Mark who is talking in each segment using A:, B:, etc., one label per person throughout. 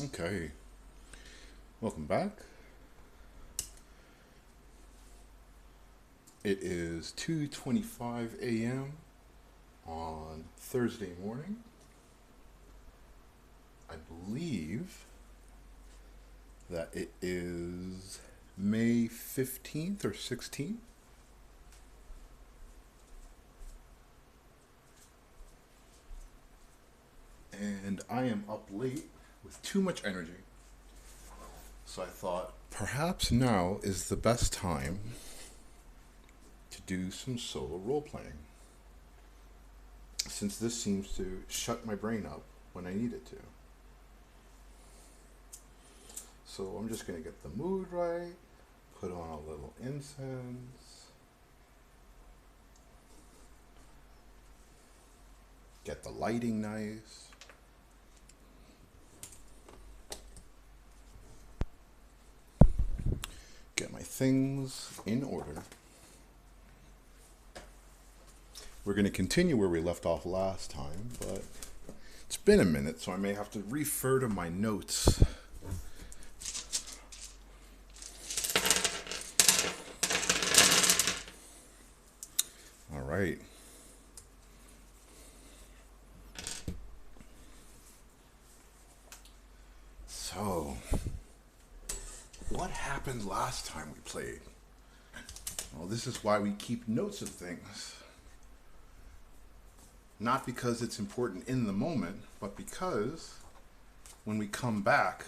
A: Okay, welcome back. It is 2:25 a.m. on Thursday morning. I believe that it is May 15th or 16th. And I am up late with too much energy. So I thought perhaps now is the best time to do some solo role playing, since this seems to shut my brain up when I need it to. So I'm just going to get the mood right, put on a little incense, get the lighting nice. Get my things in order. We're going to continue where we left off last time, but it's been a minute, so I may have to refer to my notes. All right. So, what happened last time we played? Well, this is why we keep notes of things. Not because it's important in the moment, but because when we come back,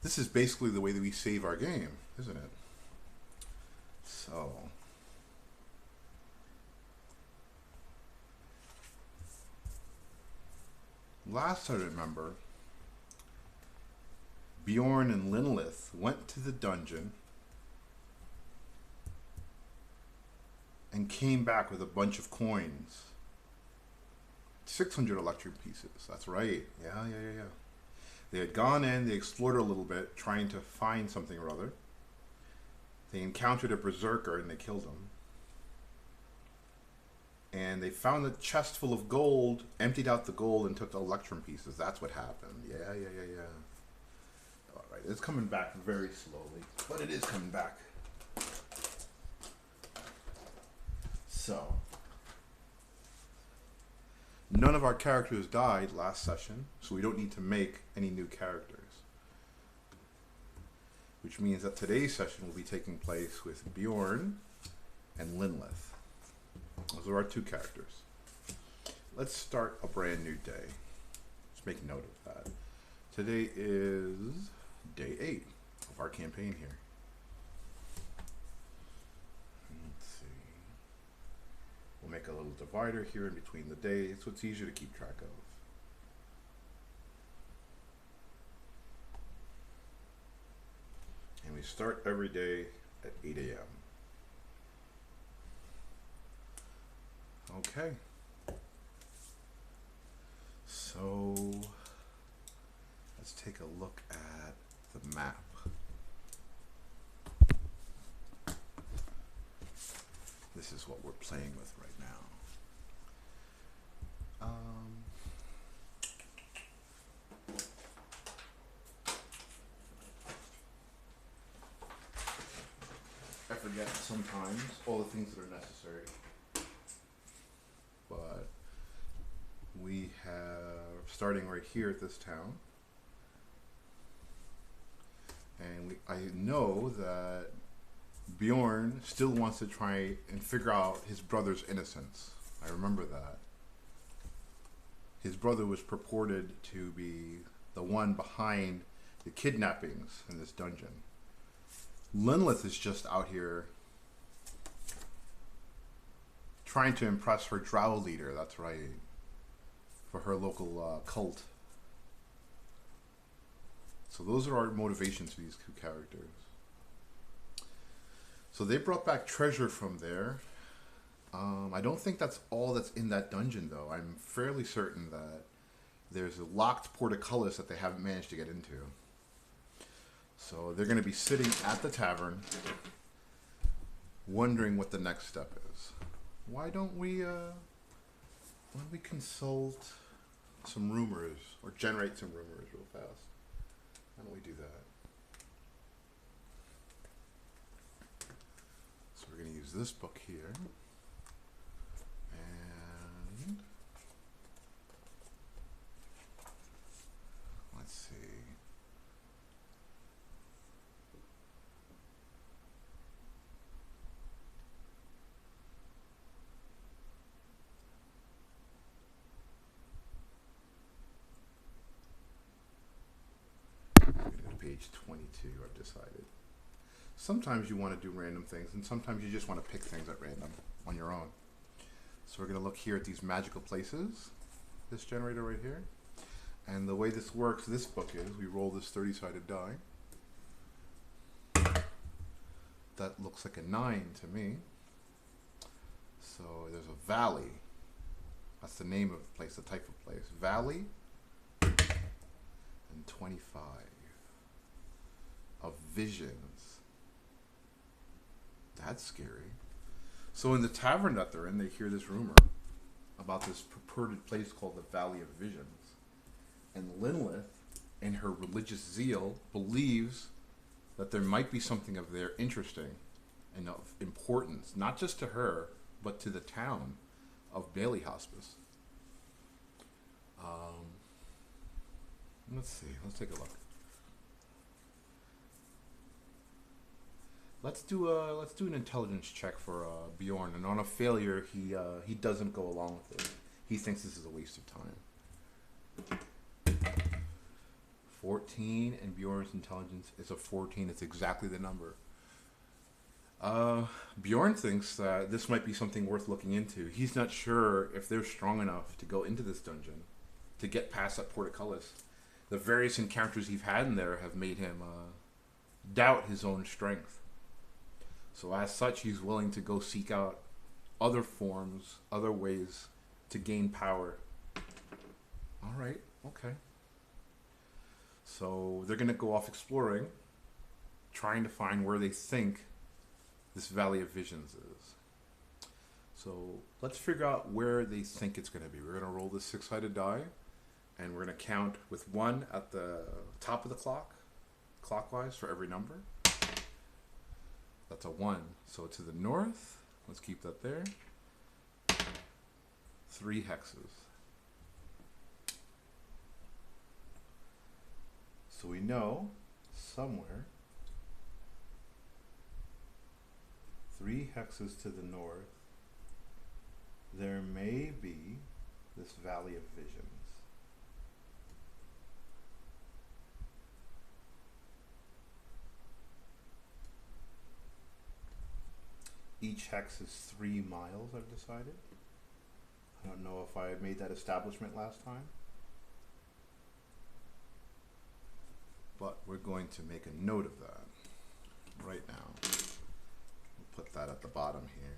A: this is basically the way that we save our game, isn't it? So, last I remember, Bjorn and Linlith went to the dungeon and came back with a bunch of coins. 600 electric pieces, that's right. Yeah. They had gone in, they explored a little bit, trying to find something or other. They encountered a berserker and they killed him. And they found a chest full of gold, emptied out the gold, and took the electrum pieces. That's what happened. Yeah. All right, it's coming back very slowly, but it is coming back. So, none of our characters died last session, so we don't need to make any new characters. Which means that today's session will be taking place with Bjorn and Linlith. Those are our two characters. Let's start a brand new day. Let's make note of that. Today is day 8 of our campaign here. Let's see. We'll make a little divider here in between the days so it's easier to keep track of. And we start every day at 8 a.m. Okay. So let's take a look at the map. This is what we're playing with right now. I forget sometimes all the things that are necessary. But we have, starting right here at this town, and I know that Bjorn still wants to try and figure out his brother's innocence. I remember that. His brother was purported to be the one behind the kidnappings in this dungeon. Linlith is just out here trying to impress her drow leader, that's right, for her local cult. So those are our motivations for these two characters. So they brought back treasure from there. I don't think that's all that's in that dungeon, though. I'm fairly certain that there's a locked portcullis that they haven't managed to get into. So they're going to be sitting at the tavern, wondering what the next step is. Why don't we consult some rumors, or generate some rumors real fast? Why don't we do that? So we're going to use this book here. And let's see. Page 22, I've decided. Sometimes you want to do random things, and sometimes you just want to pick things at random on your own. So we're going to look here at these magical places, this generator right here. And the way this works, this book is, we roll this 30-sided die. That looks like a 9 to me. So there's a valley. That's the name of the place, the type of place. Valley and 25. Of visions. That's scary. So in the tavern that they're in, they hear this rumor about this purported place called the Valley of Visions. And Linlith, in her religious zeal, believes that there might be something of there interesting and of importance, not just to her, but to the town of Bailey Hospice. Let's see. Let's take a look. Let's do an intelligence check for Bjorn, and on a failure, he doesn't go along with it. He thinks this is a waste of time. 14, and Bjorn's intelligence is a 14. It's exactly the number. Bjorn thinks that this might be something worth looking into. He's not sure if they're strong enough to go into this dungeon, to get past that portcullis. The various encounters he's had in there have made him doubt his own strength. So as such, he's willing to go seek out other forms, other ways to gain power. All right, okay. So they're going to go off exploring, trying to find where they think this Valley of Visions is. So let's figure out where they think it's going to be. We're going to roll this 6-sided die, and we're going to count with 1 at the top of the clock, clockwise for every number. That's a 1. So to the north, let's keep that there. 3 hexes. So we know somewhere 3 hexes to the north, there may be this Valley of Visions. Each hex is 3 miles, I've decided. I don't know if I made that establishment last time. But we're going to make a note of that right now. We'll put that at the bottom here.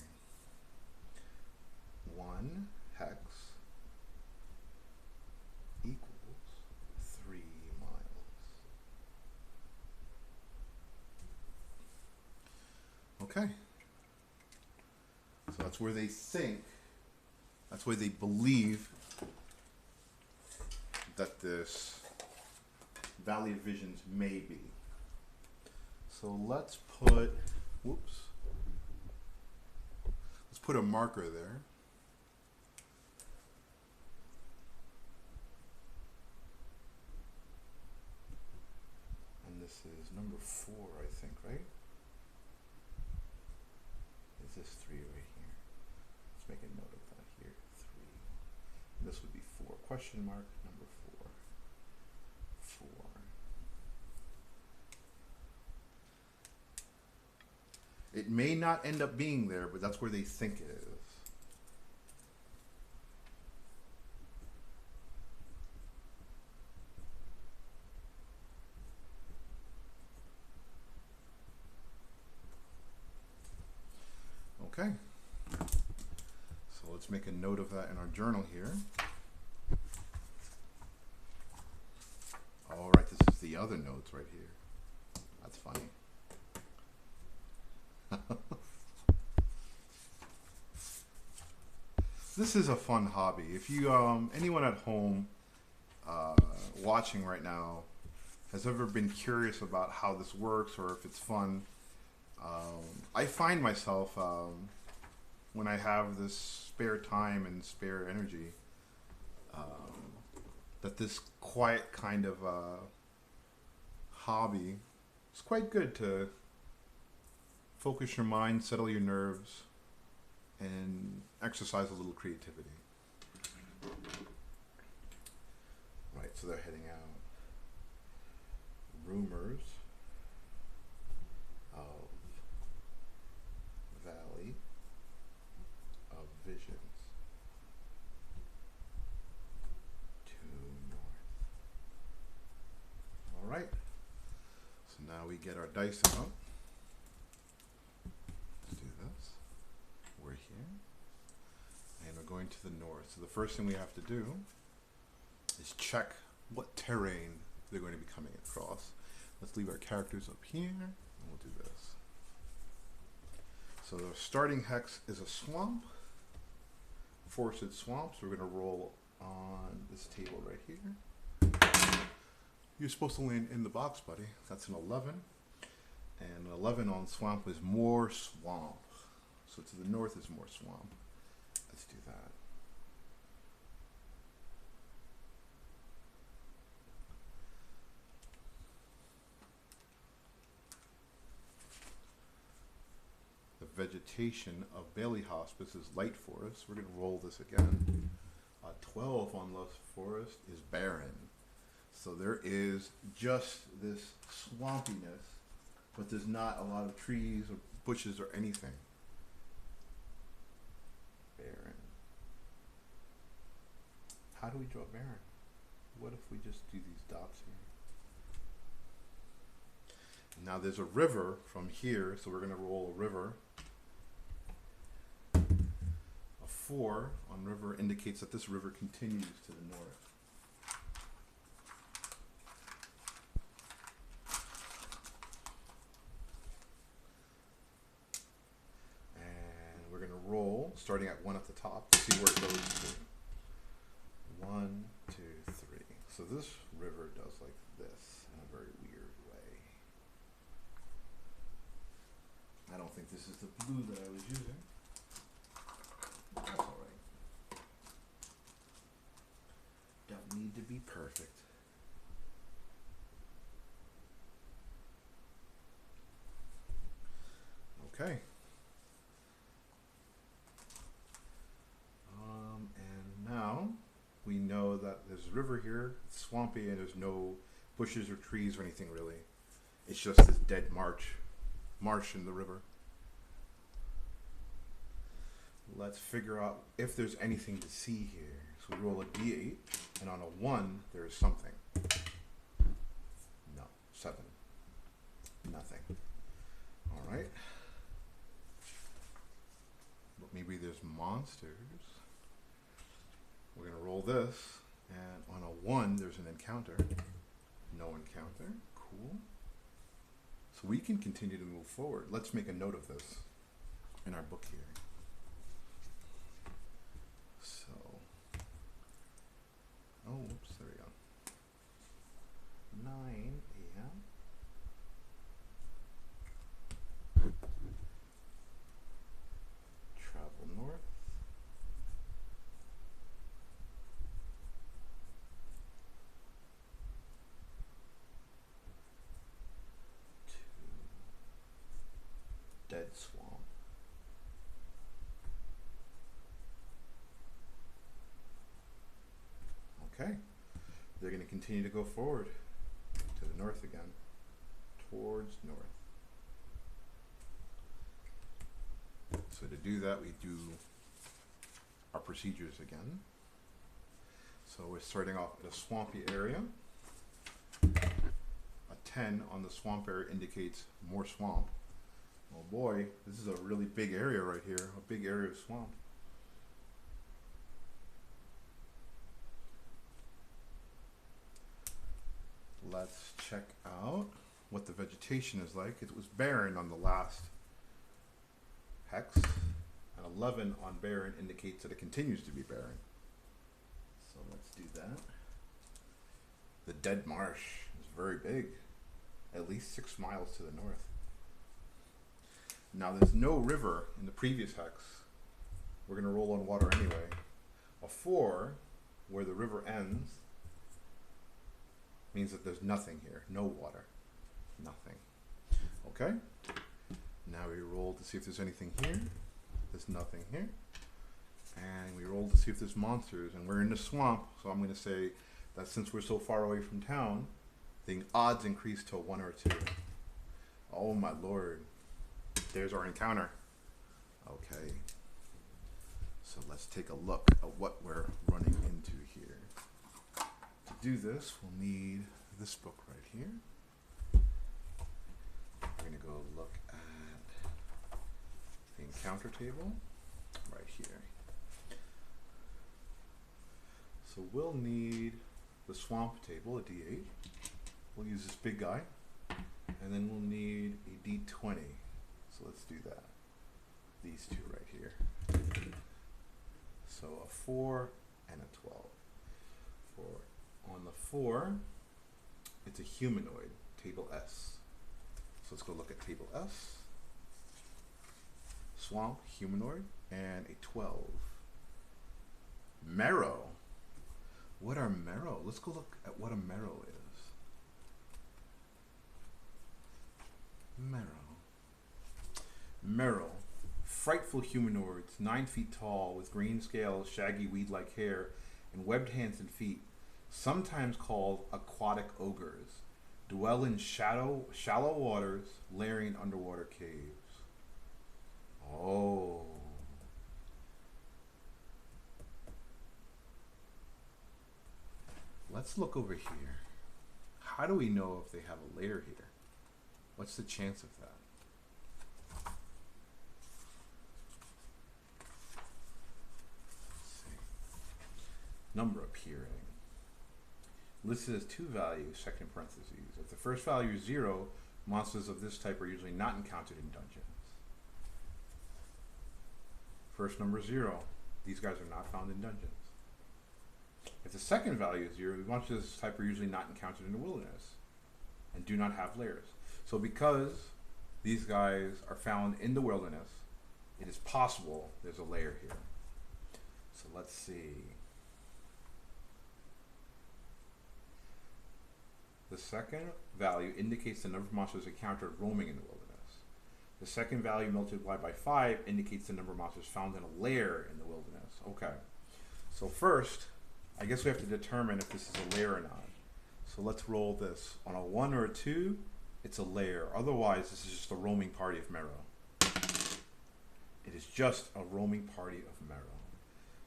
A: 1 hex equals 3 miles. Okay. So that's where they think, that's where they believe that this Valley of Visions may be. So let's put, whoops, let's put a marker there. And this is number 4, I think, right? Is this 3 right here? Let's make a note of that here. 3. This would be 4. Question mark, number 4. 4. It may not end up being there, but that's where they think it is. Okay. So let's make a note of that in our journal here. All right, this is the other notes right here. That's funny. This is a fun hobby. If you, anyone at home watching right now, has ever been curious about how this works or if it's fun, I find myself when I have this spare time and spare energy, that this quiet kind of hobby is quite good to focus your mind, settle your nerves, and exercise a little creativity. Right, so they're heading out. Rumors of Valley of Visions to north. All right, so now we get our dice out. Let's do this. We're here, and we're going to the north. So the first thing we have to do is check what terrain they're going to be coming across. Let's leave our characters up here, and we'll do this. So the starting hex is a swamp, forested swamp. So we're going to roll on this table right here. You're supposed to land in the box, buddy. That's an 11. And an 11 on swamp is more swamp. So to the north is more swamp. Let's do that. The vegetation of Bailey Hospice is light forest. We're going to roll this again. 12 on Lost Forest is barren. So there is just this swampiness, but there's not a lot of trees or bushes or anything. Barren. How do we draw barren? What if we just do these dots here? Now there's a river from here, so we're going to roll a river. A 4 on river indicates that this river continues to the north. And we're going to roll, starting at 1 at the top, to see where it goes to. 1, 2, 3. So this river does like this in a very weird way. I don't think this is the blue that I was using. That's alright. Don't need to be perfect. Okay. And now we know that there's a river here, it's swampy, and there's no bushes or trees or anything really. It's just this dead marsh in the river. Let's figure out if there's anything to see here. So we roll a d8, and on a 1, there's something. No, 7. Nothing. All right. But maybe there's monsters. We're going to roll this, and on a 1, there's an encounter. No encounter. Cool. So we can continue to move forward. Let's make a note of this in our book here. So, oops, there we go. 9 a.m. Travel north. Dead swamp. Okay, they're going to continue to go forward to the north again, towards north. So to do that, we do our procedures again. So we're starting off at a swampy area. A 10 on the swamp area indicates more swamp. Oh boy, this is a really big area right here, a big area of swamp. Let's check out what the vegetation is like. It was barren on the last hex. An 11 on barren indicates that it continues to be barren. So let's do that. The dead marsh is very big. At least 6 miles to the north. Now there's no river in the previous hex. We're going to roll on water anyway. A 4, where the river ends, means that there's nothing here. No water. Nothing. Okay? Now we roll to see if there's anything here. There's nothing here. And we roll to see if there's monsters. And we're in the swamp, so I'm going to say that since we're so far away from town, the odds increase to 1 or 2. Oh my lord. There's our encounter. Okay. So let's take a look at what we're running into here. To do this, we'll need this book right here. We're going to go look at the encounter table right here. So we'll need the swamp table, a D8. We'll use this big guy. And then we'll need a D20. So let's do that. These two right here. So a 4 and a 12. On the 4, it's a humanoid, table S. So let's go look at table S. Swamp, humanoid, and a 12. Marrow. What are marrow? Let's go look at what a marrow is. Marrow. Marrow. Frightful humanoids, 9 feet tall, with green scales, shaggy weed-like hair, and webbed hands and feet, sometimes called aquatic ogres, dwell in shallow waters, lairing in underwater caves. Oh. Let's look over here. How do we know if they have a lair here? What's the chance of that? Number appearing. Listed as 2 values, second parentheses. If the first value is 0, monsters of this type are usually not encountered in dungeons. First number 0. These guys are not found in dungeons. If the second value is 0, monsters of this type are usually not encountered in the wilderness and do not have lairs. So because these guys are found in the wilderness, it is possible there's a lair here. So let's see. The second value indicates the number of monsters encountered roaming in the wilderness. The second value multiplied by 5 indicates the number of monsters found in a lair in the wilderness. Okay. So first, I guess we have to determine if this is a lair or not. So let's roll this. On a 1 or a 2, it's a lair. Otherwise, this is just a roaming party of marrow. It is just a roaming party of marrow.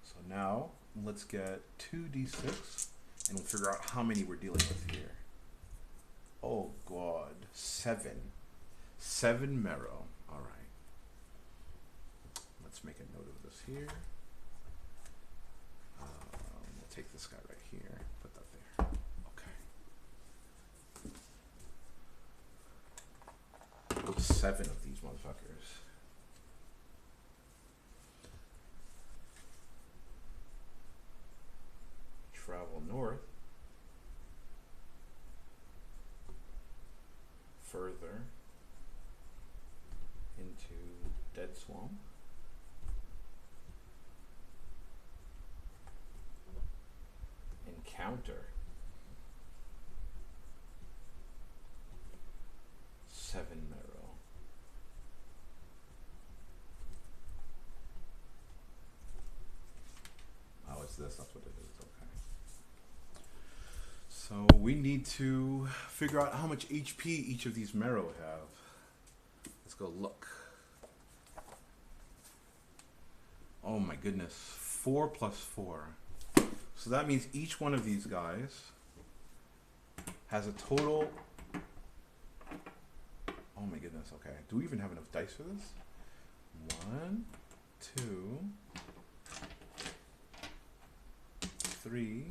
A: So now, let's get 2d6, and we'll figure out how many we're dealing with here. Oh God, 7. 7 marrow. All right. Let's make a note of this here. We'll take this guy right here. Put that there. Okay. 7 of these motherfuckers. Travel north. Further into Dead Swamp. Encounter 7 marrow. Oh, it's this. That's what it is. Okay. So we need to figure out how much HP each of these marrow have. Let's go look. Oh my goodness, 4 plus 4. So that means each one of these guys has a total. Oh my goodness, okay. Do we even have enough dice for this? 1, 2, 3.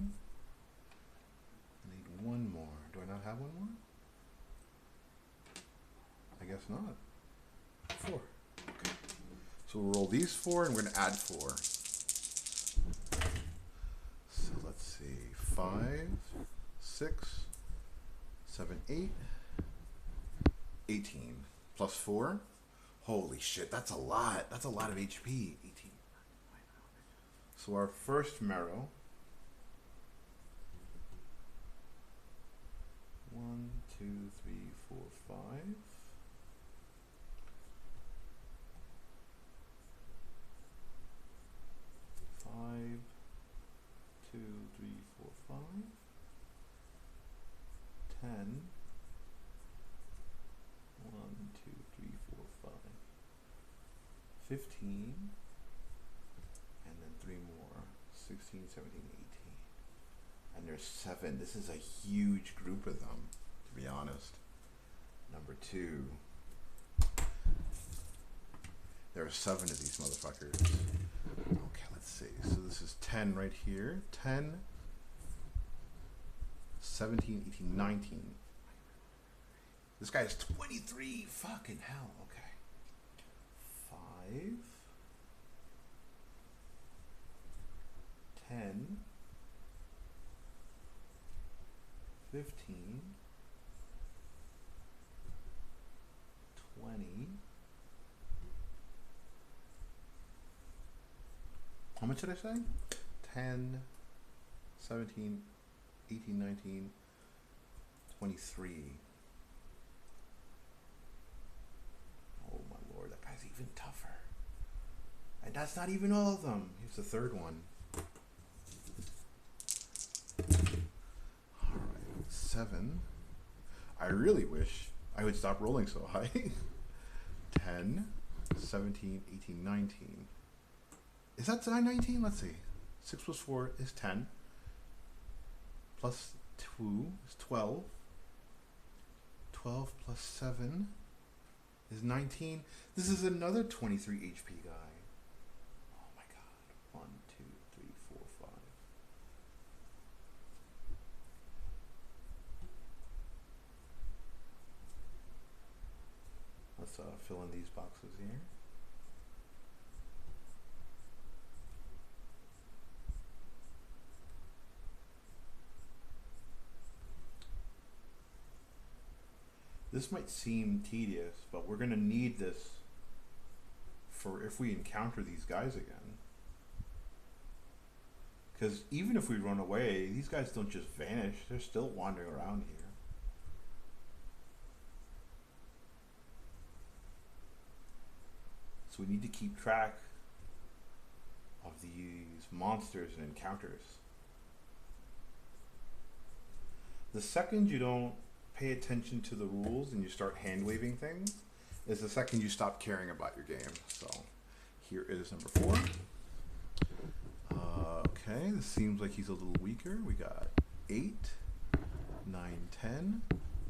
A: One more. Do I not have one more? I guess not. 4. Okay. So we'll roll these 4 and we're going to add 4. So let's see. 5, 6, 7, 8, 18. Plus 4. Holy shit, that's a lot. That's a lot of HP. 18. So our first marrow. 1, 2, 3, 4, 5. 5, 2, 3, 4, 5. 10. 1, 2, 3, 4, 5. 15. And then 3 more. 16, 17, 18. And there's 7. This is a huge group of them, to be honest. Number 2. There are 7 of these motherfuckers. Okay, let's see. So this is 10 right here. 10, 17, 18, 19. This guy is 23. Fucking hell. Okay. 5, 10, 15, 20. How much did I say? 10, 17, 18, 19, 23. Oh my lord, that guy's even tougher. And that's not even all of them. Here's the third one. Alright, 7. I really wish I would stop rolling so high. 10, 17, 18, 19. Is that 19? Let's see. 6 plus 4 is 10. Plus 2 is 12. 12 plus 7 is 19. This is another 23 HP guy. Oh my god. 1, 2, 3, 4, 5. Let's fill in these boxes here. This might seem tedious, but we're going to need this for if we encounter these guys again. Because even if we run away, these guys don't just vanish. They're still wandering around here. So we need to keep track of these monsters and encounters. The second you don't pay attention to the rules and you start hand waving things is the second you stop caring about your game. So here is number 4. Okay, this seems like he's a little weaker. We got 8, 9, 10,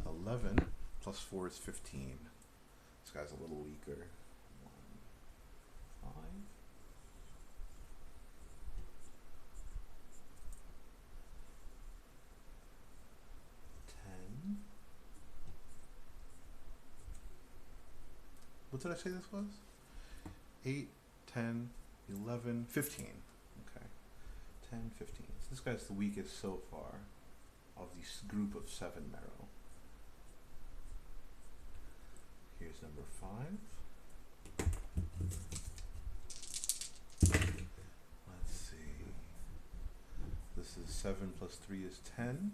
A: 11, plus 4 is 15. This guy's a little weaker. 1, 5. What did I say this was? 8, 10, 11, 15. Okay. 10, 15. So this guy's the weakest so far of this group of 7 marrow. Here's number 5. Let's see. This is 7 plus 3 is 10.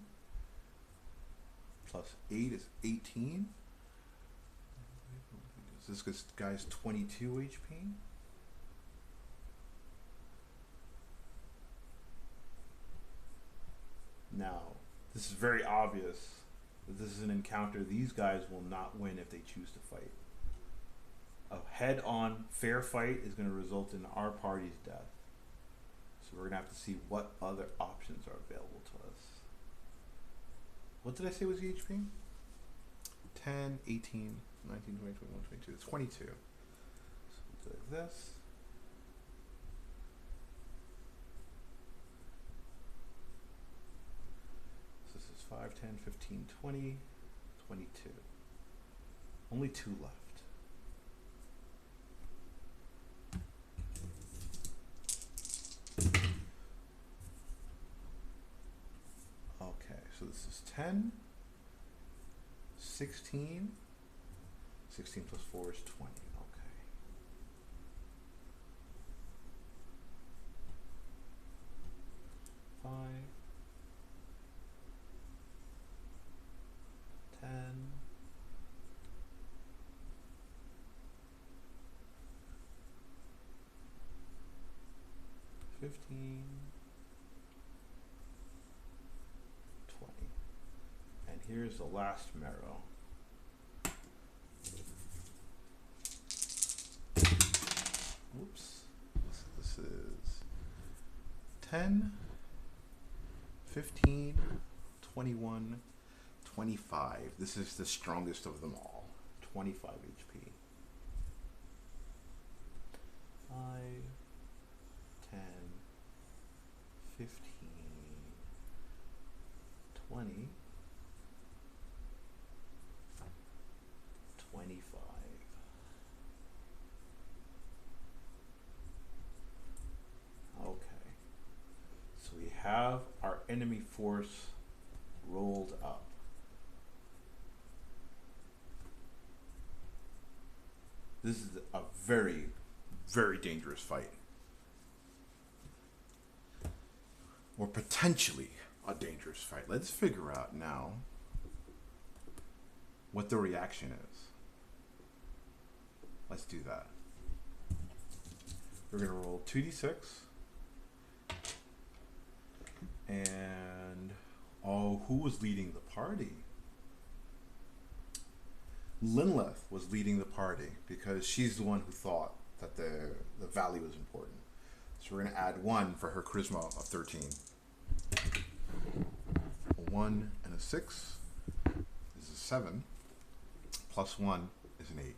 A: Plus 8 is 18. This guy's 22 HP. Now, this is very obvious that this is an encounter. These guys will not win if they choose to fight. A head-on fair fight is going to result in our party's death. So we're going to have to see what other options are available to us. What did I say was the HP? 10, 18, 19, 20, 21, 22. It's 22. So we'll do this. So this is 5, 10, 15, 20, 22. Only 2 left. Okay, so this is 10. 16. 16 plus 4 is 20. Okay. Five. 10. 15. 20. And here's the last marrow. Oops. This is 10, 15, 21, 25. This is the strongest of them all. 25 HP. 5, 10, 15, 20, 25. Okay. So we have our enemy force rolled up. This is a very, very dangerous fight. Or potentially a dangerous fight. Let's figure out now what the reaction is. Let's do that. We're going to roll 2d6. And, oh, who was leading the party? Linlith was leading the party because she's the one who thought that the valley was important. So we're going to add 1 for her charisma of 13. A 1 and a 6 is a 7. Plus 1 is an 8.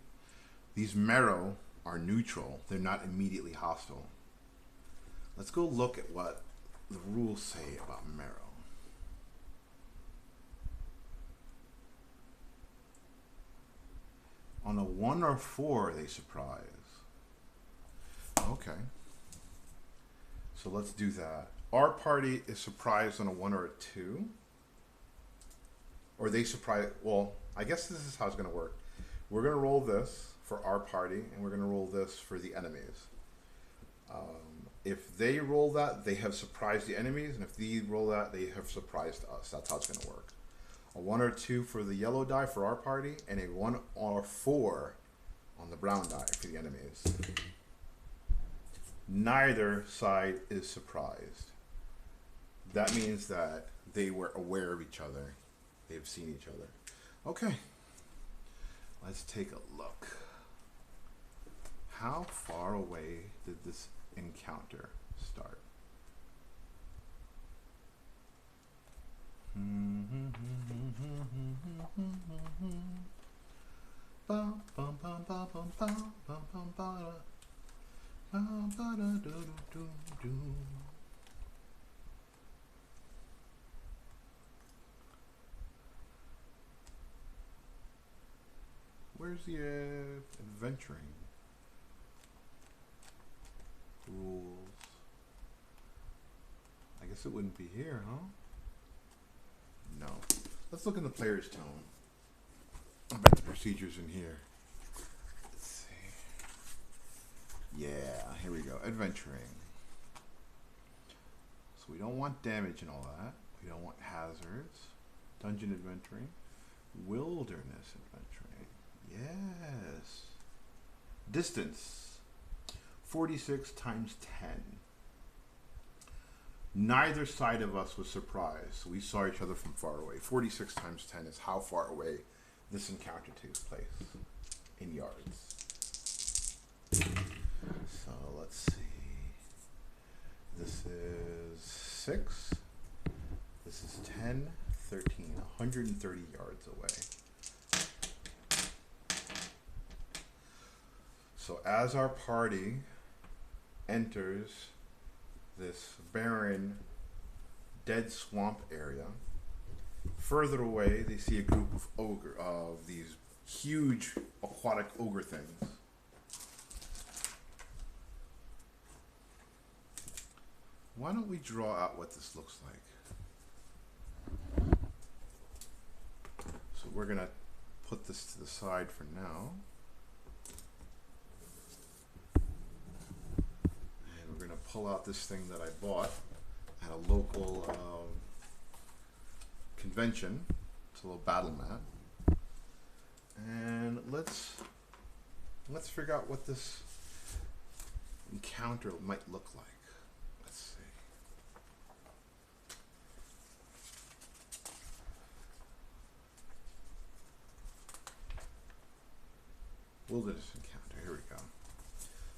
A: These marrow are neutral. They're not immediately hostile. Let's go look at what the rules say about marrow. On a 1 or 4, they surprise. Okay. So let's do that. Our party is surprised on a 1 or a 2. Or they surprise, well, I guess this is how it's going to work. We're going to roll this for our party, and we're going to roll this for the enemies. If they roll that, they have surprised the enemies, and if they roll that, they have surprised us. That's how it's going to work. A 1 or 2 for the yellow die for our party, and a 1 or 4 on the brown die for the enemies. Neither side is surprised. That means that they were aware of each other. They've seen each other. Okay. Let's take a look. How far away did this encounter start? Where's the adventuring rules? I guess it wouldn't be here, huh? No. Let's look in the player's tone. I bet the procedure's in here. Let's see. Yeah, here we go. Adventuring. So we don't want damage and all that. We don't want hazards. Dungeon adventuring. Wilderness adventuring. Yes. Distance. 46 times 10. Neither side of us was surprised. We saw each other from far away. 46 times 10 is how far away this encounter takes place in yards. So let's see. This is 6. This is 10, 13, 130 yards away. So as our party enters this barren, dead swamp area, further away they see a group of these huge aquatic ogre things. Why don't we draw out what this looks like? So we're gonna put this to the side for now. And we're going to pull out this thing that I bought at a local convention. It's a little battle mat. And let's figure out what this encounter might look like. Let's see. Wilderness encounter, here we go.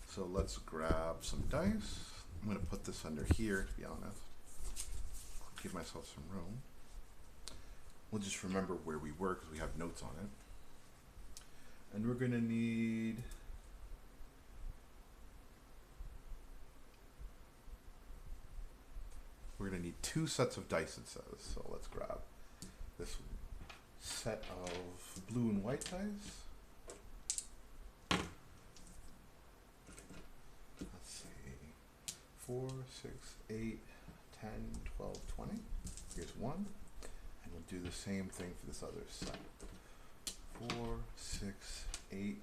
A: So let's grab some dice. I'm going to put this under here, to be honest. Give myself some room. We'll just remember where we were because we have notes on it. And we're going to need two sets of dice, it says. So let's grab this set of blue and white dice. Let's see. 4, 6, 8, 10, 12, 20. Here's one. And we'll do the same thing for this other set. 4, 6, 8,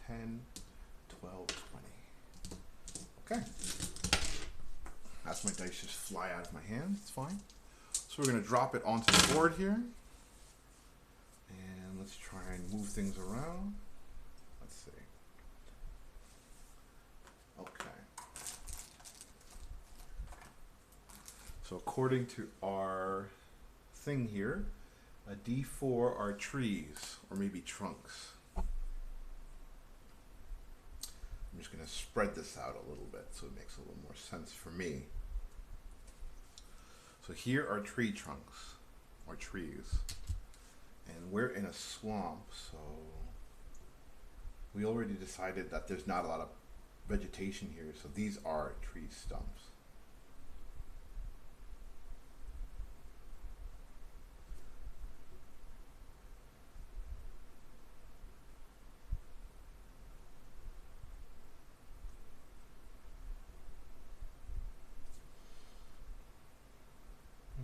A: 10, 12, 20. Okay. That's my dice just fly out of my hand. It's fine. So we're going to drop it onto the board here. And let's try and move things around. Let's see. Okay. So according to our thing here, a D4 are trees, or maybe trunks. I'm just going to spread this out a little bit so it makes a little more sense for me. So here are tree trunks, or trees. And we're in a swamp, so we already decided that there's not a lot of vegetation here, so these are tree stumps.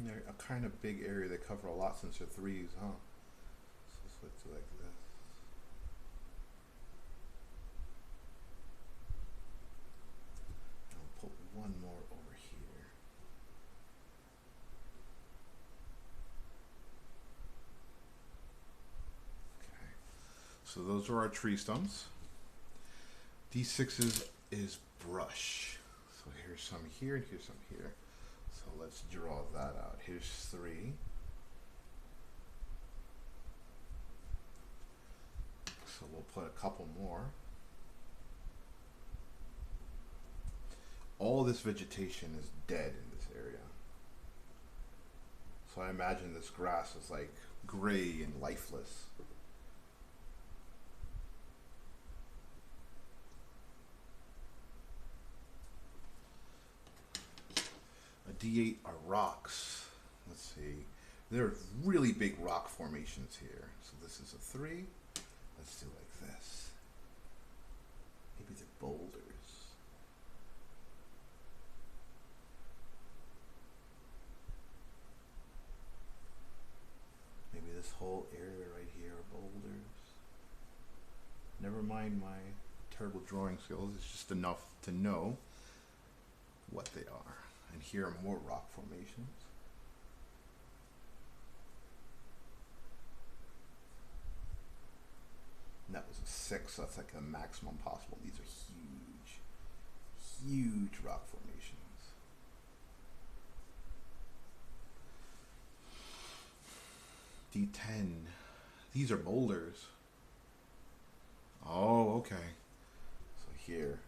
A: They're a kind of big area. They cover a lot since they're threes, huh? So let's do like this. I'll put one more over here. Okay. So those are our tree stumps. D6 is brush. So here's some here and here's some here. So let's draw that out. Here's 3. So we'll put a couple more. All this vegetation is dead in this area. So I imagine this grass is like gray and lifeless. D8 are rocks. Let's see. There are really big rock formations here. So this is a 3. Let's do like this. Maybe they're boulders. Maybe this whole area right here are boulders. Never mind my terrible drawing skills. It's just enough to know what they are. And here are more rock formations. And that was a 6, so that's like the maximum possible. These are huge, huge rock formations. D10. These are boulders. Oh, okay. So here.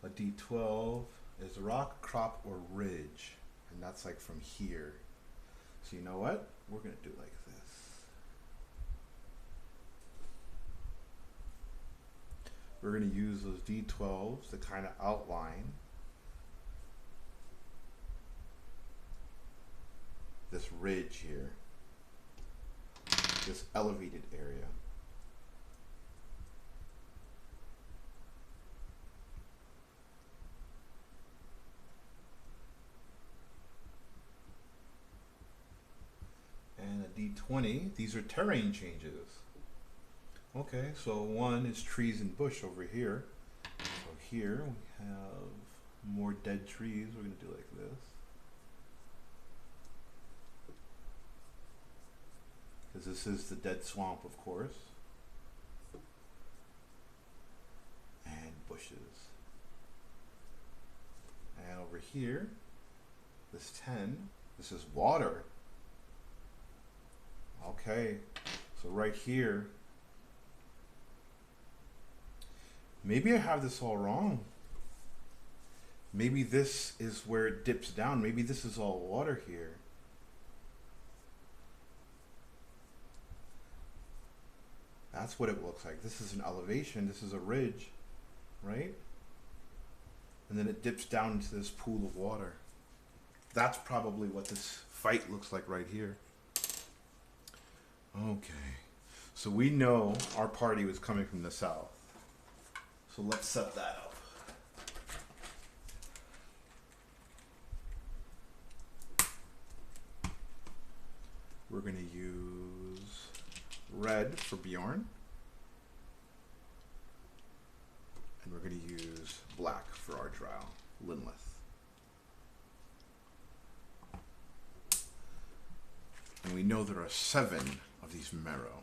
A: A D12 is rock, crop, or ridge. And that's like from here. So you know what? We're going to do like this. We're going to use those D12s to kind of outline this ridge here. This elevated area. 20. These are terrain changes. Okay, so one is trees and bush over here. So here we have more dead trees. We're going to do like this. Because this is the dead swamp, of course. And bushes. And over here, this 10, this is water. Okay, so right here, maybe I have this all wrong. Maybe this is where it dips down. Maybe this is all water here. That's what it looks like. This is an elevation. This is a ridge, right? And then it dips down into this pool of water. That's probably what this fight looks like right here. Okay, so we know our party was coming from the south. So let's set that up. We're going to use red for Bjorn. And we're going to use black for our drow, Linlith. And we know there are 7 of these marrow.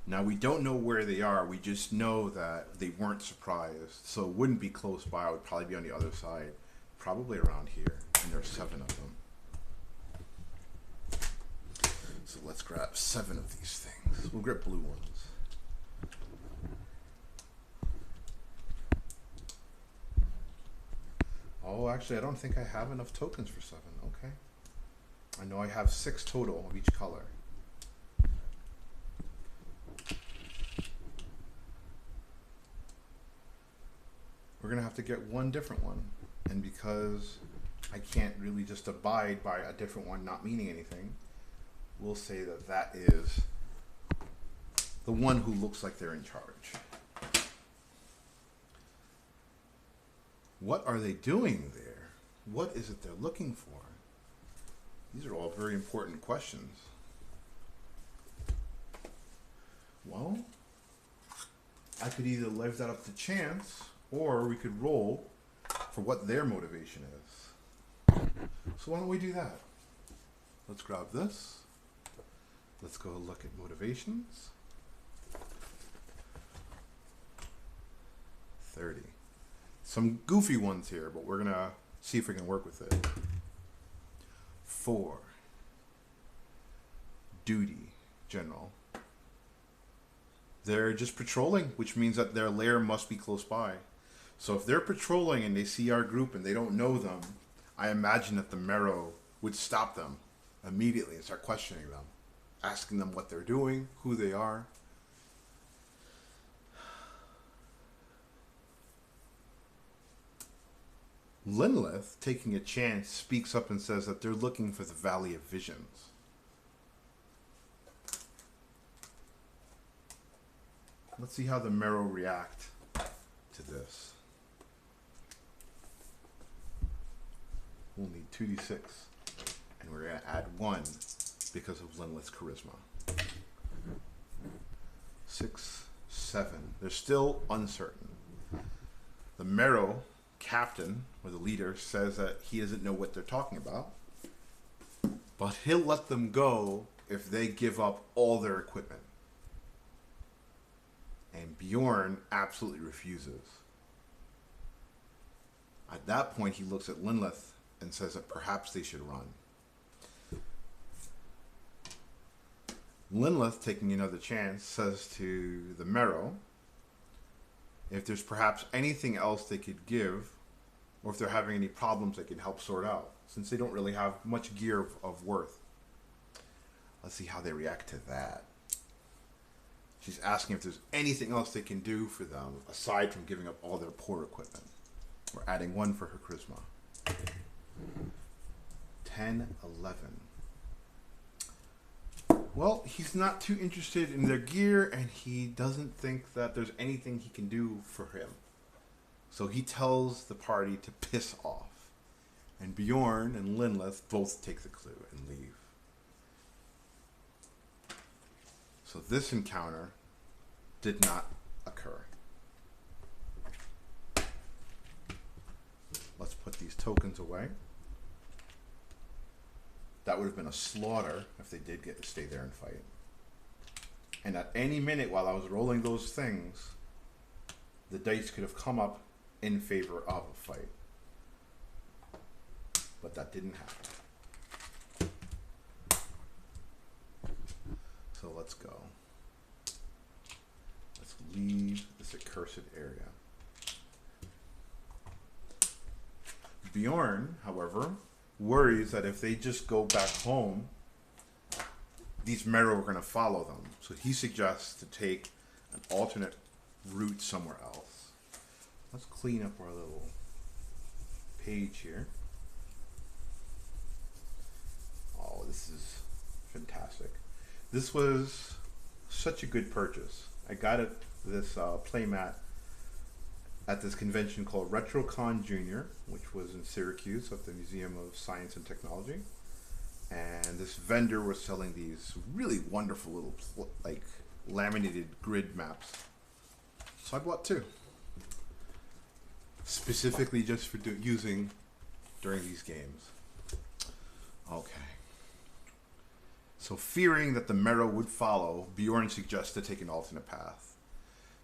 A: Now we don't know where they are, we just know that they weren't surprised. So it wouldn't be close by, it would probably be on the other side. Probably around here, and there are 7 of them. So let's grab 7 of these things. We'll grab blue ones. Oh, actually I don't think I have enough tokens for 7, okay. I know I have 6 total of each color. We're gonna have to get one different one. And because I can't really just abide by a different one not meaning anything, we'll say that that is the one who looks like they're in charge. What are they doing there? What is it they're looking for? These are all very important questions. Well, I could either leave that up to chance, or we could roll for what their motivation is. So why don't we do that? Let's grab this. Let's go look at motivations. 30. Some goofy ones here, but we're gonna see if we can work with it. 4. Duty, general. They're just patrolling, which means that their lair must be close by. So if they're patrolling and they see our group and they don't know them, I imagine that the marrow would stop them immediately and start questioning them, asking them what they're doing, who they are. Linlith, taking a chance, speaks up and says that they're looking for the Valley of Visions. Let's see how the marrow react to this. We'll need 2d6, and we're going to add 1 because of Linlith's charisma. 6, 7. They're still uncertain. The marrow captain, or the leader, says that he doesn't know what they're talking about, but he'll let them go if they give up all their equipment. And Bjorn absolutely refuses. At that point, he looks at Linlith and says that perhaps they should run. Linlith, taking another chance, says to the marrow if there's perhaps anything else they could give, or if they're having any problems they can help sort out, since they don't really have much gear of worth. Let's see how they react to that. She's asking if there's anything else they can do for them aside from giving up all their poor equipment. We're adding 1 for her charisma. 10, 11. Well, he's not too interested in their gear, and he doesn't think that there's anything he can do for him. So he tells the party to piss off. And Bjorn and Linlith both take the clue and leave. So this encounter did not occur. Let's put these tokens away. That would have been a slaughter if they did get to stay there and fight. And at any minute while I was rolling those things, the dice could have come up in favor of a fight. But that didn't happen. So let's go. Let's leave this accursed area. Bjorn, however, worries that if they just go back home, these Merrow are going to follow them. So he suggests to take an alternate route somewhere else. Let's clean up our little page here. Oh, this is fantastic. This was such a good purchase. I got it, this playmat, at this convention called RetroCon Junior, which was in Syracuse at the Museum of Science and Technology. And this vendor was selling these really wonderful little like laminated grid maps. So I bought two, specifically just for using during these games. Okay. So fearing that the Merrow would follow, Bjorn suggests to take an alternate path.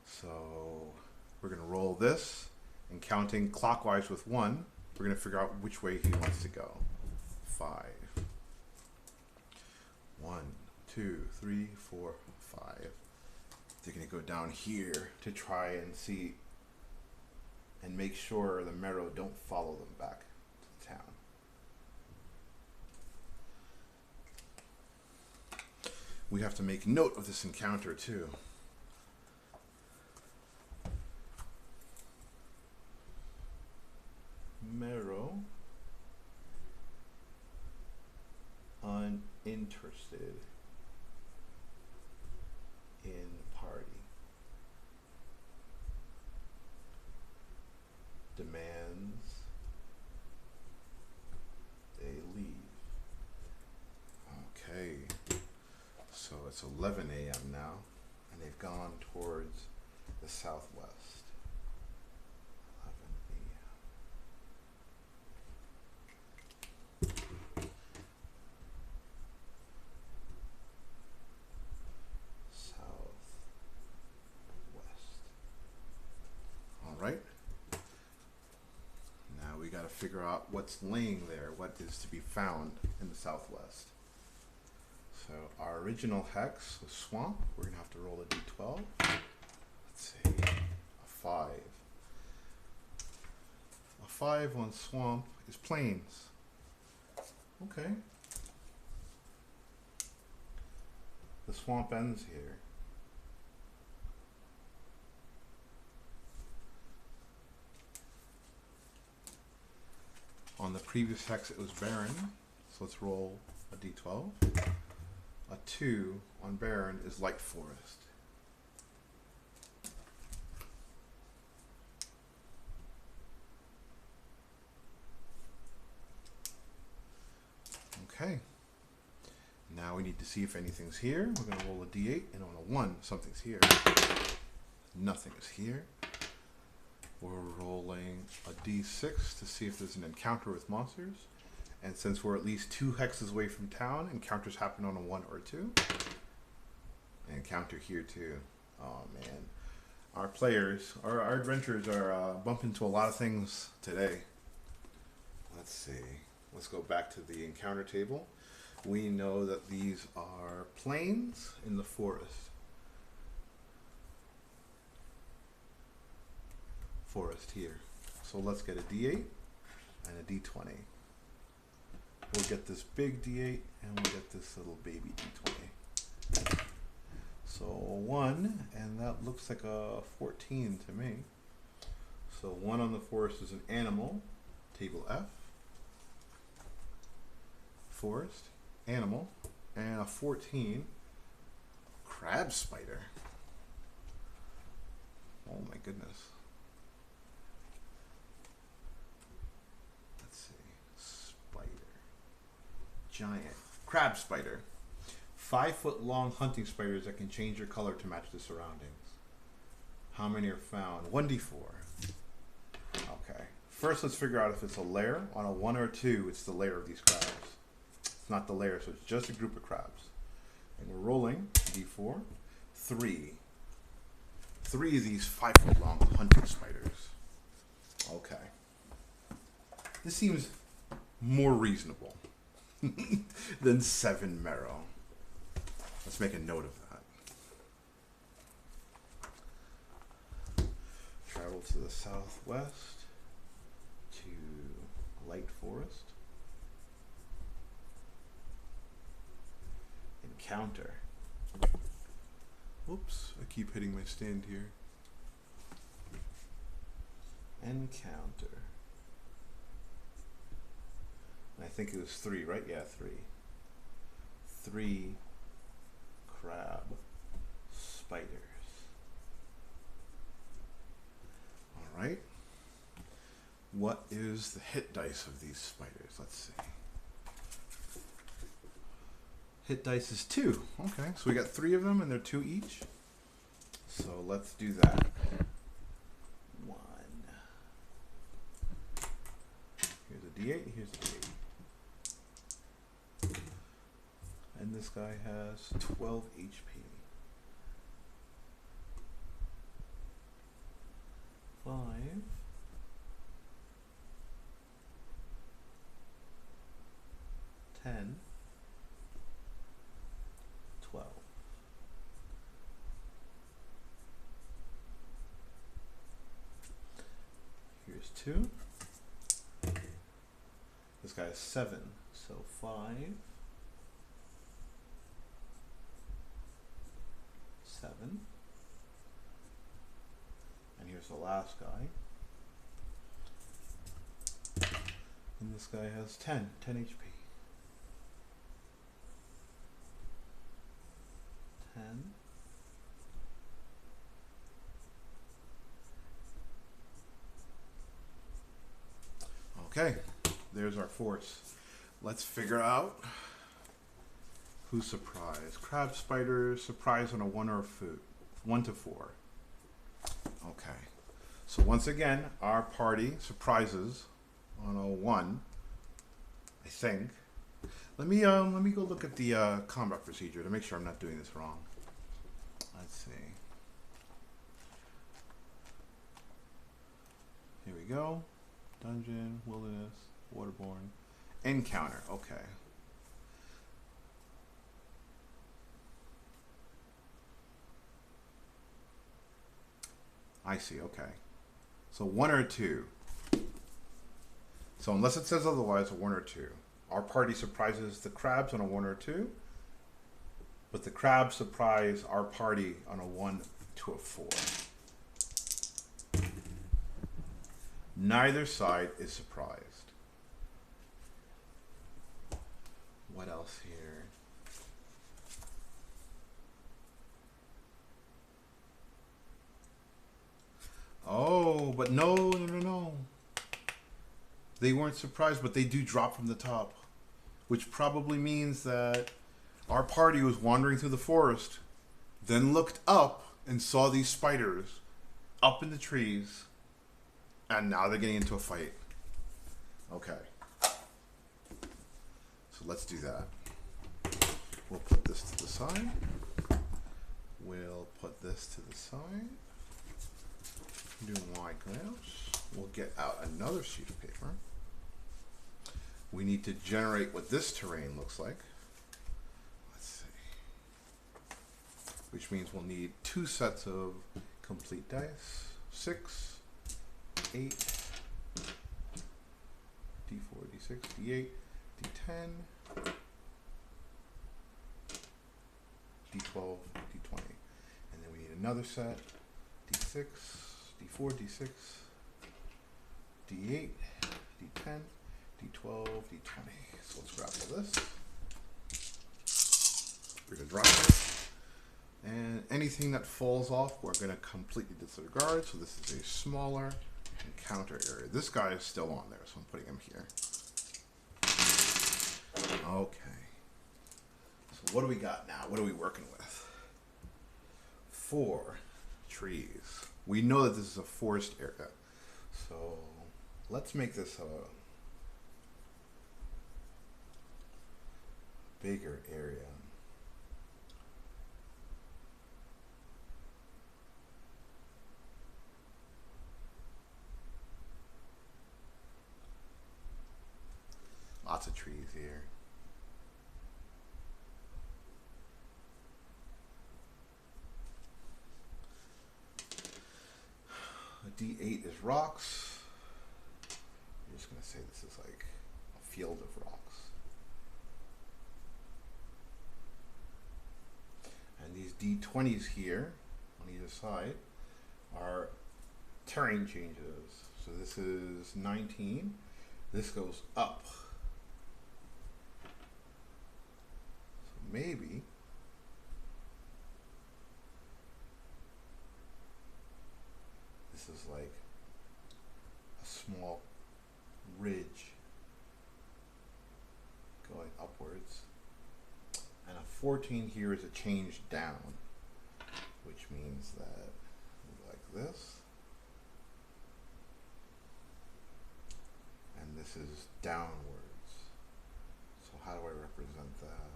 A: So we're going to roll this, and counting clockwise with 1, we're going to figure out which way he wants to go. 5. 1, 2, 3, 4, 5. They're going to go down here to try and see and make sure the Merrow don't follow them back to town. We have to make note of this encounter too. Merrow uninterested in party. Demands they leave. Okay. So it's 11 a.m. now, and they've gone towards the southwest. 11 a.m. Southwest. All right. Now we got to figure out what's laying there, what is to be found in the southwest. So our original hex was swamp. We're going to have to roll a d12. Let's see, a 5. A 5 on swamp is plains. Okay. The swamp ends here. On the previous hex it was barren, so let's roll a d12. A 2 on barren is light forest. Okay. Now we need to see if anything's here. We're going to roll a d8, and on a 1, something's here. Nothing is here. We're rolling a d6 to see if there's an encounter with monsters. And since we're at least 2 hexes away from town, encounters happen on a 1 or 2. An encounter here too. Oh man. Our players, our adventurers are bumping into a lot of things today. Let's see. Let's go back to the encounter table. We know that these are plains in the forest. Forest here. So let's get a d8 and a d20. We'll get this big d8 and we'll get this little baby d20. So 1, and that looks like a 14 to me. So 1 on the forest is an animal, table F. Forest, animal, and a 14, crab spider. Oh my goodness. Let's see, spider. Giant crab spider. 5-foot-long hunting spiders that can change their color to match the surroundings. How many are found? 1d4. Okay. First, let's figure out if it's a lair. On a 1 or 2, it's the lair of these crabs. It's not the lair, so it's just a group of crabs. And we're rolling d4. 3. 3 of these 5-foot-long hunting spiders. Okay. This seems more reasonable than 7 marrow. Let's make a note of that. Travel to the southwest to light forest. Encounter. Oops, I keep hitting my stand here. Encounter. I think it was 3, right? Yeah, 3. 3 crab spiders. All right. What is the hit dice of these spiders? Let's see. Hit dice is 2. Okay, so we got 3 of them and they're 2 each. So let's do that. 1. Here's a D8, here's a D8. And this guy has 12 HP. 5. 10. 12. Here's 2. This guy is 7, so 5. 7. And here's the last guy. And this guy has 10 HP. 10. Okay, there's our force. Let's figure out who's surprised. Crab spiders, surprise on a 1 or a 1 to 4. Okay. So once again, our party surprises on a 1, I think. Let me go look at the combat procedure to make sure I'm not doing this wrong. Let's see. Here we go. Dungeon, wilderness, waterborne, encounter. Okay. I see, okay. So 1 or 2. So unless it says otherwise, a 1 or 2. Our party surprises the crabs on a 1 or 2, but the crabs surprise our party on a 1 to a 4. Neither side is surprised. What else here? Oh, but no. They weren't surprised, but they do drop from the top, which probably means that our party was wandering through the forest, then looked up and saw these spiders up in the trees, and now they're getting into a fight. Okay. So let's do that. We'll put this to the side. We'll put this to the side. Do wide glance. We'll get out another sheet of paper. We need to generate what this terrain looks like. Let's see. Which means we'll need 2 sets of complete dice. 6, 8, D4, D6, D8, D10, D12, D20. And then we need another set. D6, D4, D6, D8, D10, D12, D20. So let's grab all this. We're going to drop it. And anything that falls off, we're going to completely disregard. So this is a smaller encounter area. This guy is still on there, so I'm putting him here. Okay. So what do we got now? What are we working with? 4 trees. We know that this is a forest area. So let's make this a bigger area. Lots of trees here. A D8 is rocks. I'm just going to say this is like a field of rocks. And these D20s here on either side are terrain changes. So this is 19. This goes up. So maybe this is like a small ridge going upwards. And a 14 here is a change down, which means that like this. And this is downwards. So how do I represent that?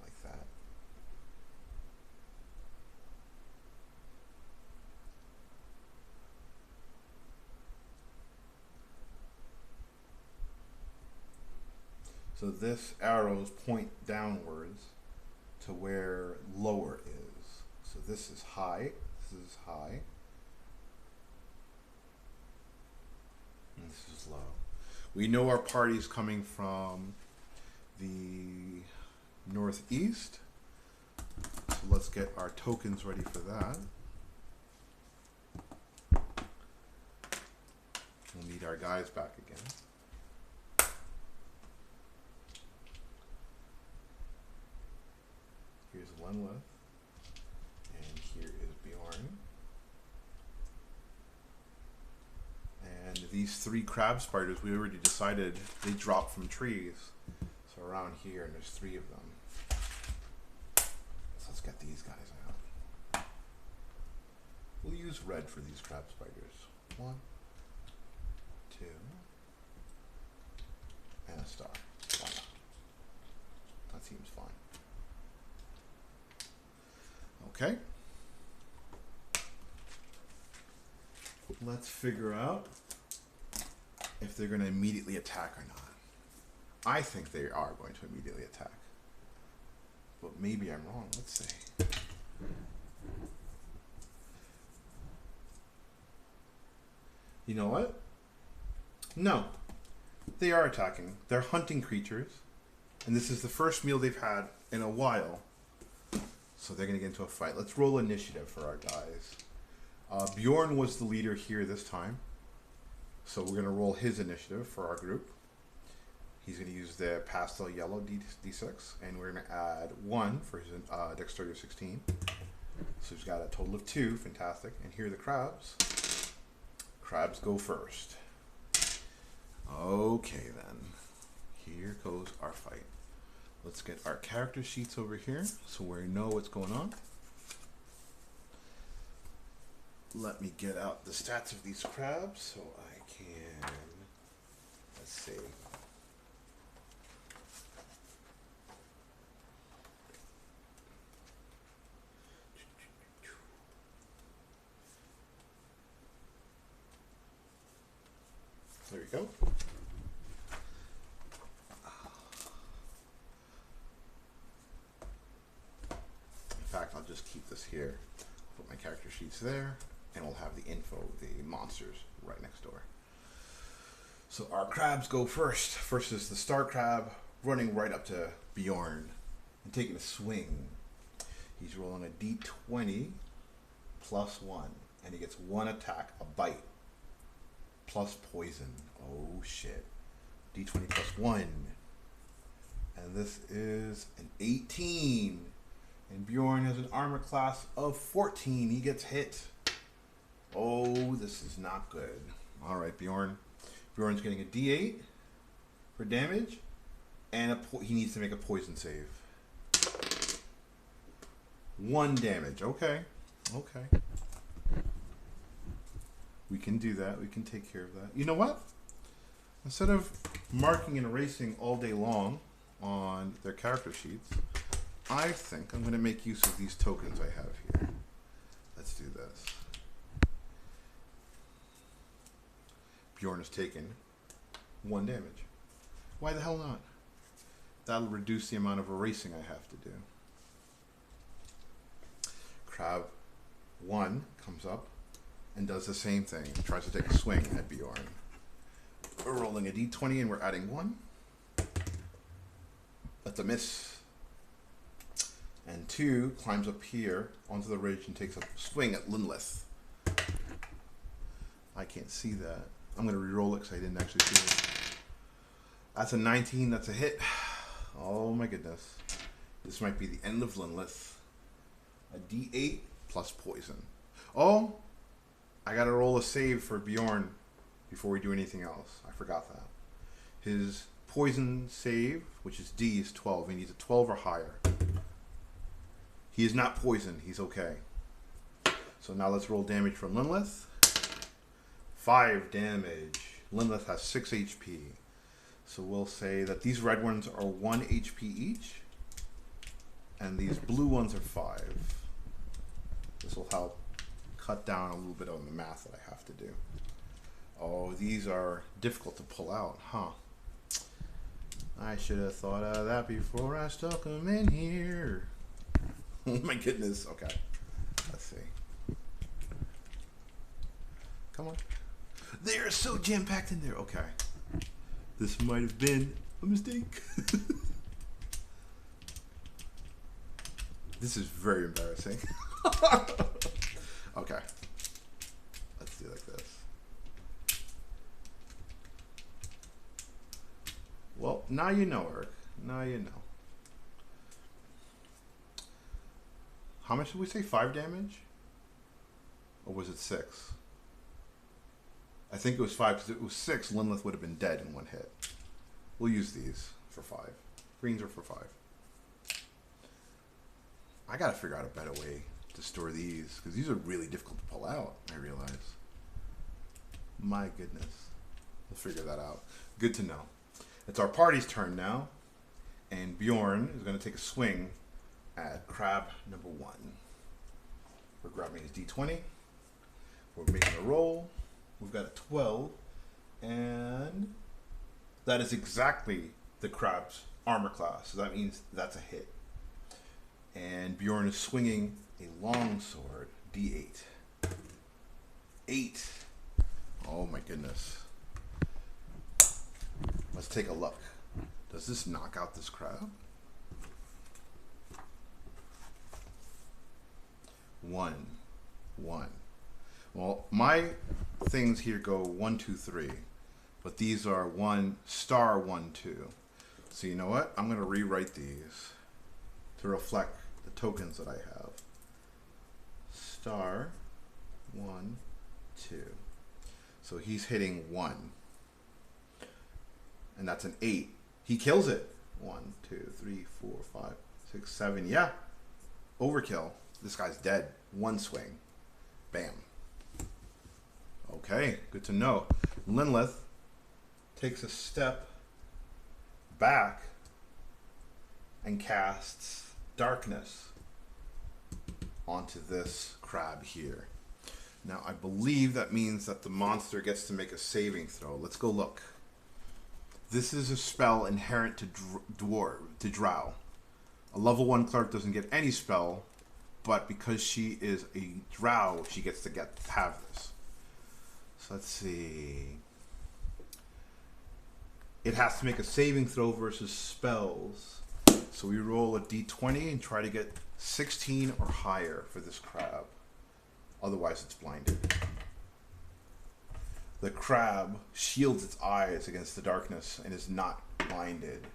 A: Like that. So this arrows point downwards to where lower is. So this is high, this is high, and this is low. We know our party's coming from the northeast, so let's get our tokens ready for that. We'll need our guys back again. Here's Lenwith, and here is Bjorn. And these 3 crab spiders, we already decided they drop from trees. So around here, and there's 3 of them. So let's get these guys out. We'll use red for these crab spiders. 1, 2, and a star. Why not? That seems fine. Okay. Let's figure out if they're going to immediately attack or not. I think they are going to immediately attack. But maybe I'm wrong. Let's see. You know what? No. They are attacking. They're hunting creatures. And this is the first meal they've had in a while. So they're going to get into a fight. Let's roll initiative for our guys. Bjorn was the leader here this time. So we're going to roll his initiative for our group. He's going to use the pastel yellow D6. And we're going to add 1 for his dexterity of 16. So he's got a total of 2. Fantastic. And here are the crabs. Crabs go first. Okay then. Here goes our fight. Let's get our character sheets over here so we know what's going on. Let me get out the stats of these crabs so I can, let's see. There we go. In fact, I'll just keep this here. Put my character sheets there, and we'll have the info, the monsters, right next door. So our crabs go first. First is the star crab, running right up to Bjorn and taking a swing. He's rolling a d20 plus 1, and he gets 1 attack, a bite, plus poison. Oh shit. D20 plus 1. And this is an 18. And Bjorn has an armor class of 14. He gets hit. Oh, this is not good. Alright, Bjorn. Bjorn's getting a D8 for damage. And he needs to make a poison save. 1 damage. Okay. Okay. We can do that. We can take care of that. You know what? Instead of marking and erasing all day long on their character sheets, I think I'm going to make use of these tokens I have here. Let's do this. Bjorn has taken 1 damage. Why the hell not? That'll reduce the amount of erasing I have to do. Crab 1 comes up and does the same thing. Tries to take a swing at Bjorn. We're rolling a d20 and we're adding 1. That's a miss. And 2 climbs up here onto the ridge and takes a swing at Linlith. I can't see that. I'm going to re-roll it because I didn't actually see it. That's a 19. That's a hit. Oh my goodness. This might be the end of Linlith. A d8 plus poison. Oh, I got to roll a save for Bjorn before we do anything else. I forgot that. His poison save, which is D, is 12. He needs a 12 or higher. He is not poisoned. He's okay. So now let's roll damage for Linlith. 5 damage. Linlith has 6 HP. So we'll say that these red ones are 1 HP each. And these blue ones are 5. This will help cut down a little bit on the math that I have to do. Oh, these are difficult to pull out, huh? I should have thought of that before I stuck them in here. Oh my goodness. Okay. Let's see. Come on. They are so jam-packed in there. Okay. This might have been a mistake. This is very embarrassing. Okay. Let's do like this. Well, now you know, Eric. Now you know. How much did we say? 5 damage? Or was it 6? I think it was 5 because if it was 6, Linlith would have been dead in 1 hit. We'll use these for 5. Greens are for 5. I gotta figure out a better way to store these because these are really difficult to pull out, I realize. My goodness. We'll figure that out. Good to know. It's our party's turn now. And Bjorn is going to take a swing at crab number 1. We're grabbing his d20. We're making a roll. We've got a 12. And that is exactly the crab's armor class. So that means that's a hit. And Bjorn is swinging a long sword, d8. 8. Oh my goodness. Let's take a look. Does this knock out this crab? 1. 1. Well, my things here go 1, 2, 3. But these are 1 star 1, 2. So you know what? I'm going to rewrite these to reflect the tokens that I have. Star 1, 2. So he's hitting 1. And that's an 8. He kills it. 1, 2, 3, 4, 5, 6, 7. Yeah. Overkill. This guy's dead. 1 swing. Bam. Okay. Good to know. Linlith takes a step back and casts darkness onto this crab here. Now, I believe that means that the monster gets to make a saving throw. Let's go look. This is a spell inherent to Drow. A level 1 cleric doesn't get any spell, but because she is a Drow, she gets to have this. So let's see. It has to make a saving throw versus spells. So we roll a d20 and try to get 16 or higher for this crab. Otherwise, it's blinded. The crab shields its eyes against the darkness and is not blinded.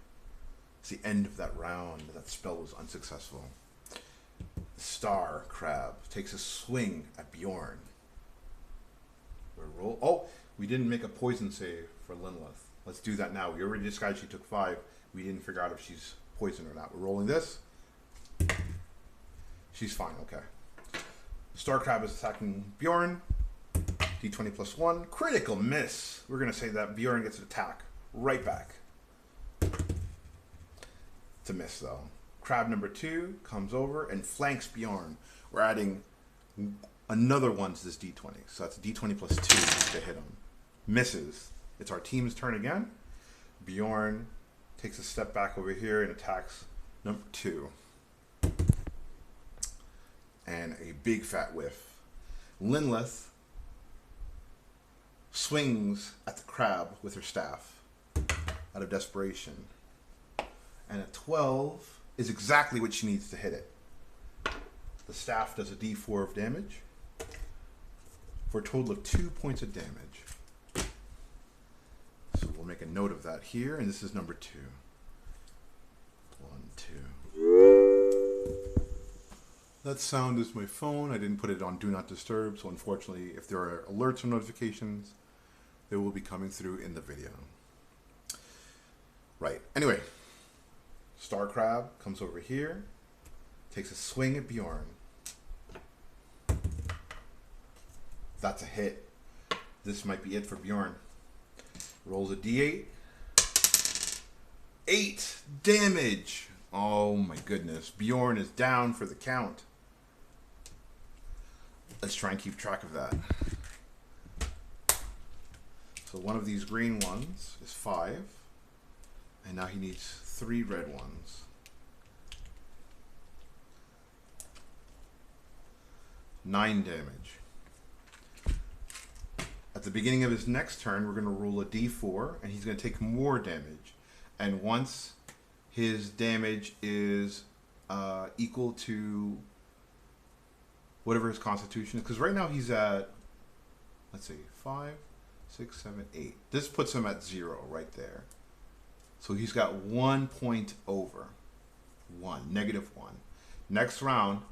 A: It's the end of that round. That spell was unsuccessful. Star crab takes a swing at Bjorn. Roll. Oh, we didn't make a poison save for Linlith. Let's do that now. We already decided she took 5. We didn't figure out if she's poisoned or not. We're rolling this. She's fine, okay. Star Crab is attacking Bjorn. D20 plus 1. Critical miss. We're going to say that Bjorn gets an attack right back. It's a miss, though. Crab number 2 comes over and flanks Bjorn. We're adding another 1 to this D20. So that's D20 plus 2 to hit him. Misses. It's our team's turn again. Bjorn takes a step back over here and attacks number 2. And a big fat whiff. Linlith swings at the crab with her staff out of desperation. And a 12 is exactly what she needs to hit it. The staff does a d4 of damage for a total of 2 points of damage. So we'll make a note of that here, and this is number 2. 1, 2. That sound is my phone. I didn't put it on Do Not Disturb, so unfortunately, if there are alerts or notifications, they will be coming through in the video. Right. Anyway, Star Crab comes over here, takes a swing at Bjorn. That's a hit. This might be it for Bjorn. Rolls a d8. 8 damage. Oh my goodness. Bjorn is down for the count. Let's try and keep track of that. So one of these green ones is 5. And now he needs 3 red ones. Nine damage. At the beginning of his next turn, we're going to roll a d4, and he's going to take more damage. And once his damage is equal to whatever his constitution is, because right now he's at, let's see, 5, 6, 7, 8. This puts him at 0 right there. So he's got 1 point over. -1. Next round,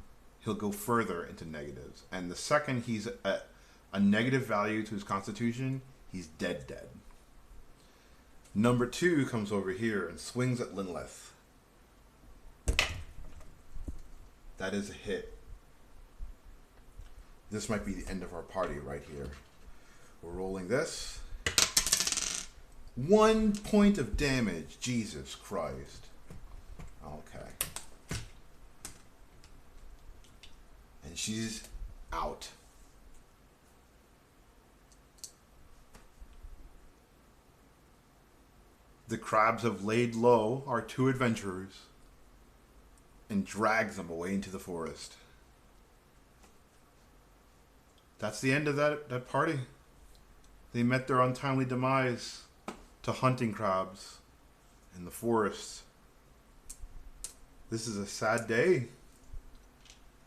A: he'll go further into negatives. And the second he's at a negative value to his constitution, he's dead. Number 2 comes over here and swings at Linlith. That is a hit. This might be the end of our party right here. We're rolling this. 1 point of damage. Jesus Christ. Okay. And she's out. The crabs have laid low our 2 adventurers and dragged them away into the forest. That's the end of that party. They met their untimely demise to hunting crabs in the forest. This is a sad day.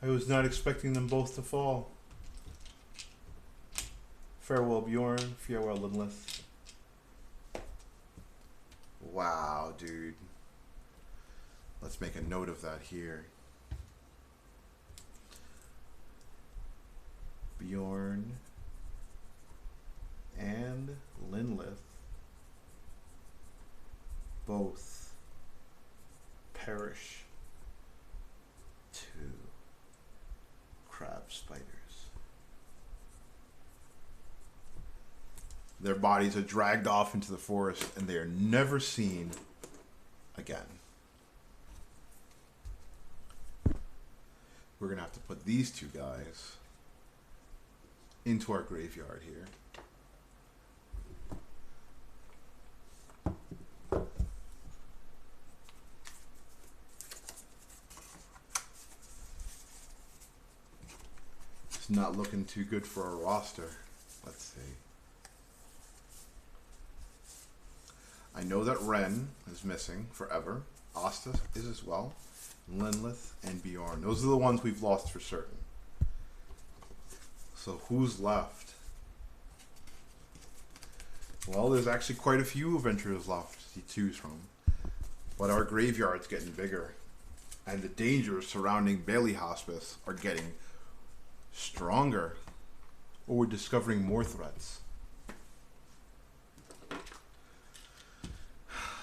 A: I was not expecting them both to fall. Farewell, Bjorn. Farewell, Linlith. Wow, dude. Let's make a note of that here. Bjorn and Linlith both perish to crab spiders. Their bodies are dragged off into the forest and they are never seen again. We're going to have to put these 2 guys into our graveyard here. It's not looking too good for our roster. Let's see. I know that Ren is missing forever. Asta is as well. Linlith and Bjorn. Those are the ones we've lost for certain. So who's left? Well, there's actually quite a few adventurers left to choose from. But our graveyard's getting bigger. And the dangers surrounding Bailey Hospice are getting stronger. Or we're discovering more threats.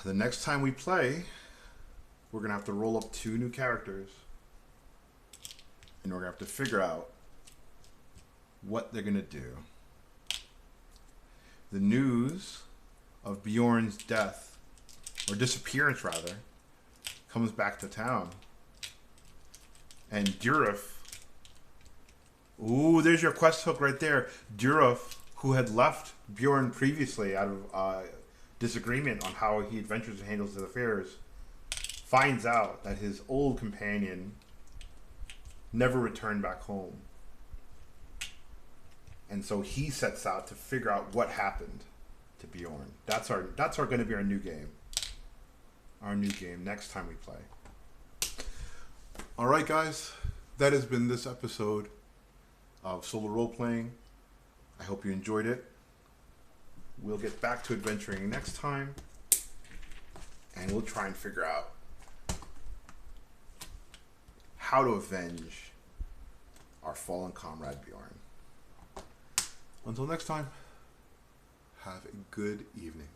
A: The next time we play, we're going to have to roll up 2 new characters. And we're going to have to figure out what they're going to do. The news of Bjorn's death, or disappearance rather, comes back to town. And Durif, ooh, there's your quest hook right there. Durif, who had left Bjorn previously out of disagreement on how he adventures and handles his affairs, finds out that his old companion never returned back home. And so he sets out to figure out what happened to Bjorn. That's going to be our new game. Our new game next time we play. All right, guys, that has been this episode of Solo Role Playing. I hope you enjoyed it. We'll get back to adventuring next time, and we'll try and figure out how to avenge our fallen comrade Bjorn. Until next time, have a good evening.